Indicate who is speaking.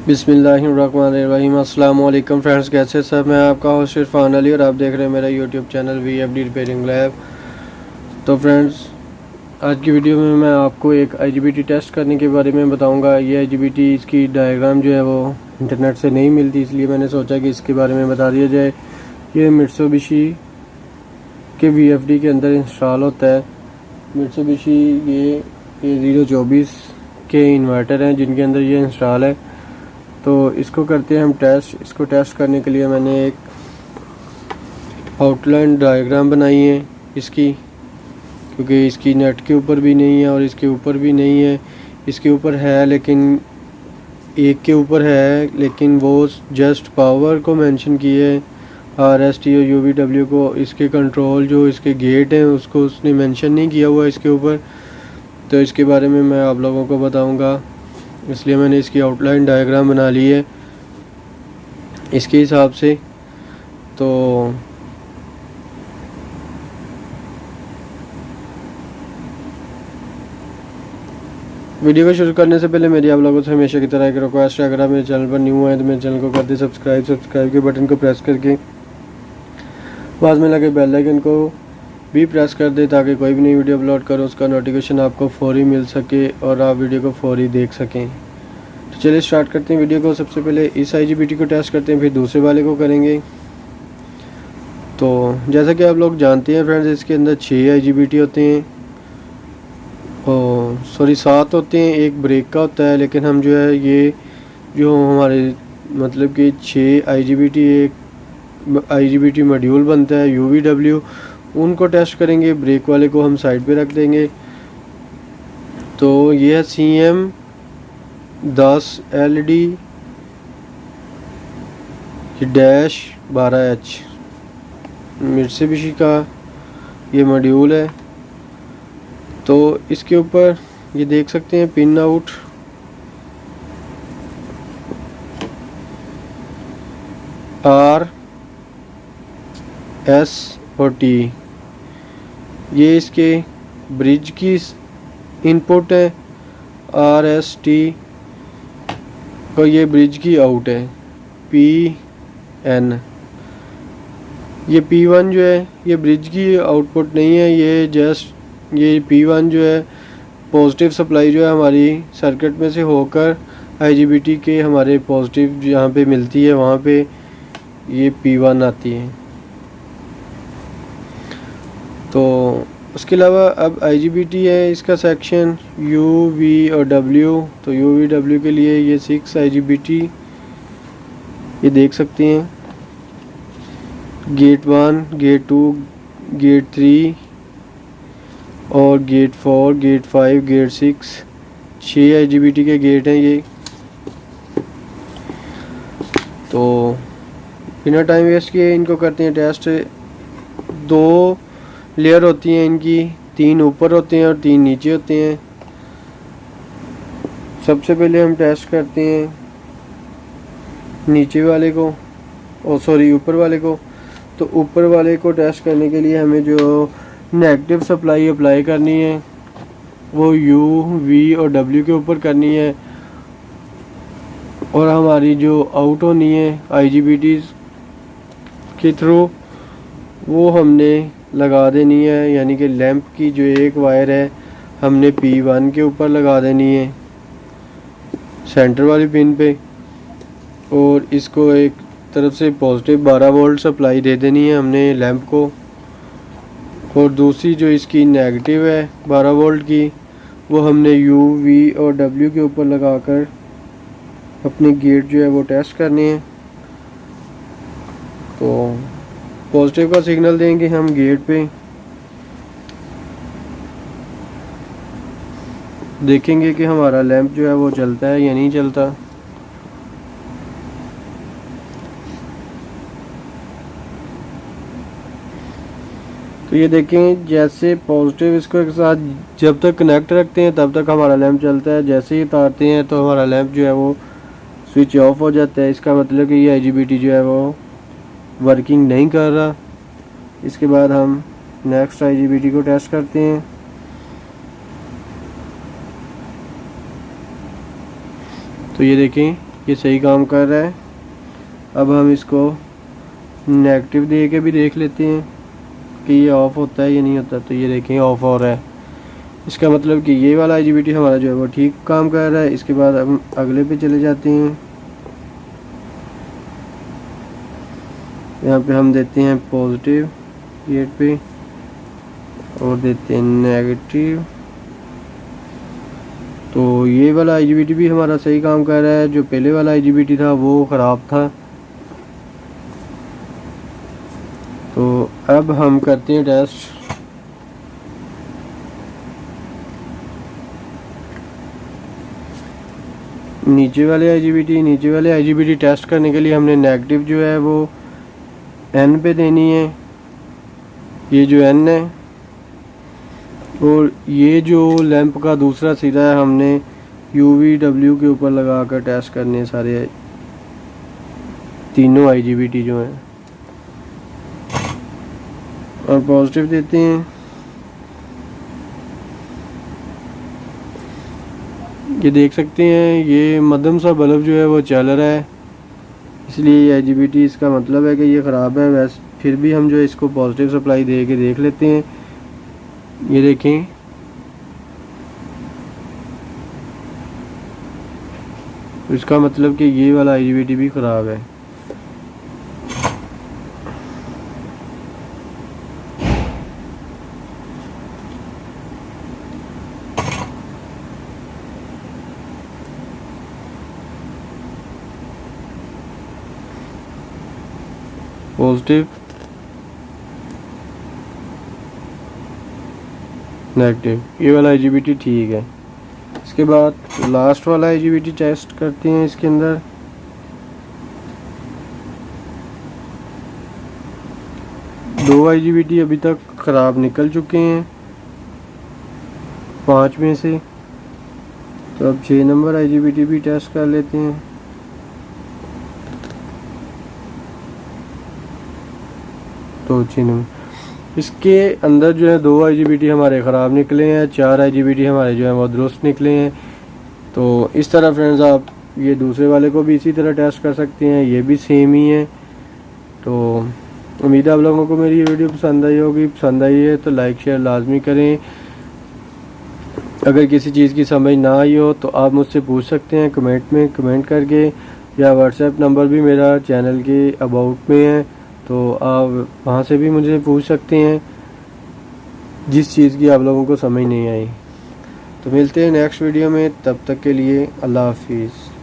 Speaker 1: बिस्मिल्लाहिर्रहमानिर्रहीम। अस्सलाम वालेकुम फ्रेंड्स, कैसे सब। मैं आपका होस्ट इरफान अली और आप देख रहे हैं मेरा YouTube channel VFD repairing lab. तो फ्रेंड्स, आज की वीडियो में मैं आपको एक IGBT टेस्ट करने के बारे में बताऊंगा। ये IGBT इसकी डायग्राम जो है वो इंटरनेट से नहीं मिलती, इसलिए मैंने सोचा कि इसके बारे में बता दिया जाए। ये मित्सुबिशी के VFD के अंदर इंस्टॉल होता है। मित्सुबिशी ये 024 के इन्वर्टर हैं जिनके अंदर ये इंस्टॉल है। तो इसको करते हैं हम टेस्ट। इसको टेस्ट करने के लिए मैंने एक आउटलाइन डायग्राम बनाई है इसकी, क्योंकि इसकी नेट के ऊपर भी नहीं है और इसके ऊपर भी नहीं है। इसके ऊपर है लेकिन एक के ऊपर है, लेकिन वो जस्ट पावर को मेंशन किए है, RST और UVW को। इसके कंट्रोल जो इसके गेट हैं उसको उसने मेंशन नहीं किया हुआ इसके ऊपर। तो इसके बारे में मैं आप लोगों को बताऊंगा, इसलिए मैंने इसकी आउटलाइन डायग्राम बना ली है इसके हिसाब से। तो वीडियो को शुरू करने से पहले मेरी आप लोगों से हमेशा की तरह एक रिक्वेस्ट है, अगर आप मेरे चैनल पर न्यू हैं तो मेरे चैनल को कर दे सब्सक्राइब के बटन को प्रेस करके पास में लगे बेल आइकन को भी प्रेस कर दे, ताकि कोई भी नई वीडियो अपलोड करो उसका नोटिफिकेशन आपको फौरी मिल सके और आप वीडियो को फौरी देख सकें। तो चलिए स्टार्ट करते हैं वीडियो को। सबसे पहले इस IGBT को टेस्ट करते हैं, फिर दूसरे वाले को करेंगे। तो जैसा कि आप लोग जानते हैं फ्रेंड्स, इसके अंदर 6 IGBT होते हैं, और 7 होते हैं, एक ब्रेक का होता है। लेकिन हम जो है ये जो हमारे मतलब कि 6 IGBT एक IGBT मॉड्यूल बनता है UVW, उनको टेस्ट करेंगे। ब्रेक वाले को हम साइड पे रख देंगे। तो ये है CM10 LED -12H मित्सुबिशी का ये मॉड्यूल है। तो इसके ऊपर ये देख सकते हैं पिन आउट, R, S और T, ये इसके ब्रिज की इनपुट है। RST और ये ब्रिज की आउट है PN। ये P1 जो है ये ब्रिज की आउटपुट नहीं है, ये जस्ट ये P1 जो है पॉजिटिव सप्लाई जो है हमारी सर्किट में से होकर IGBT के हमारे पॉजिटिव जहाँ पे मिलती है वहाँ पे ये P1 आती है। तो उसके अलावा अब IGBT है इसका सेक्शन U, V और W। तो UVW के लिए ये 6 IGBT ये देख सकते हैं, गेट 1, गेट 2, गेट 3 और गेट 4, गेट 5, गेट 6, 6 IGBT के गेट हैं ये। तो बिना टाइम वेस्ट किए इनको करते हैं टेस्ट। 2 लेयर होती हैं इनकी, 3 ऊपर होते हैं और 3 नीचे होते हैं। सबसे पहले हम टेस्ट करते हैं नीचे वाले को, ऊपर वाले को। तो ऊपर वाले को टेस्ट करने के लिए हमें जो नेगेटिव सप्लाई अप्लाई करनी है वो U, V और W के ऊपर करनी है, और हमारी जो आउट होनी है IGBT के थ्रू वो हमने लगा देनी है। यानी कि लैंप की जो एक वायर है हमने P1 के ऊपर लगा देनी है सेंटर वाली पिन पे, और इसको एक तरफ से पॉजिटिव 12 वोल्ट सप्लाई दे देनी है हमने लैंप को, और दूसरी जो इसकी नेगेटिव है 12 वोल्ट की वो हमने U, V और W के ऊपर लगाकर अपने गेट जो है वो टेस्ट करने हैं। तो पॉजिटिव का सिग्नल देंगे हम गेट पे, देखेंगे कि हमारा लैंप जो है वो चलता है या नहीं चलता। तो ये देखें, जैसे पॉजिटिव इसको एक साथ जब तक कनेक्ट रखते हैं तब तक हमारा लैंप चलता है, जैसे ही उतारते हैं तो हमारा लैंप जो है वो स्विच ऑफ हो जाता है। इसका मतलब कि ये IGBT जो है वो वर्किंग नहीं कर रहा। इसके बाद हम नेक्स्ट IGBT को टेस्ट करते हैं। तो ये देखें ये सही काम कर रहा है। अब हम इसको नेगेटिव दे के भी देख लेते हैं कि ये ऑफ़ होता है या नहीं होता। तो ये देखें ऑफ़ हो रहा है, इसका मतलब कि ये वाला IGBT हमारा जो है वो ठीक काम कर रहा है। इसके बाद हम अगले पे चले जाते हैं। यहाँ पे हम देते हैं पॉजिटिव गेट पे और देते हैं नेगेटिव। तो ये वाला IGBT भी हमारा सही काम कर रहा है। जो पहले वाला IGBT था वो ख़राब था। तो अब हम करते हैं टेस्ट। नीचे वाले IGBT टेस्ट करने के लिए हमने नेगेटिव जो है वो N पे देनी है, ये जो N है, और ये जो लैंप का दूसरा सिरा है हमने UVW के ऊपर लगा कर टेस्ट करने हैं सारे तीनों IGBT जो हैं। और पॉजिटिव देते हैं। ये देख सकते हैं ये मध्यम सा बल्ब जो है वो चल रहा है, इसलिए ये IGBT इसका मतलब है कि ये ख़राब है। वैसे फिर भी हम जो है इसको पॉजिटिव सप्लाई दे के देख लेते हैं। ये देखें इसका मतलब कि ये वाला IGBT भी ख़राब है। पॉजिटिव नेगेटिव, ये वाला IGBT ठीक है। इसके बाद लास्ट वाला IGBT टेस्ट करते हैं। इसके अंदर दो IGBT अभी तक ख़राब निकल चुके हैं 5 में से। तो अब 6 नंबर IGBT भी टेस्ट कर लेते हैं। तो 6 नंबर इसके अंदर जो है 2 IGBT हमारे ख़राब निकले हैं, 4 IGBT हमारे जो है वो दुरुस्त निकले हैं। तो इस तरह फ्रेंड्स आप ये दूसरे वाले को भी इसी तरह टेस्ट कर सकते हैं, ये भी सेम ही है। तो उम्मीद है आप लोगों को मेरी ये वीडियो पसंद आई होगी। पसंद आई है तो लाइक शेयर लाजमी करें। अगर किसी चीज़ की समझ ना आई हो तो आप मुझसे पूछ सकते हैं कमेंट में, कमेंट करके, या व्हाट्सएप नंबर भी मेरा चैनल के अबाउट में है, तो आप वहाँ से भी मुझे पूछ सकते हैं जिस चीज़ की आप लोगों को समझ नहीं आई। तो मिलते हैं नेक्स्ट वीडियो में, तब तक के लिए अल्लाह हाफिज़।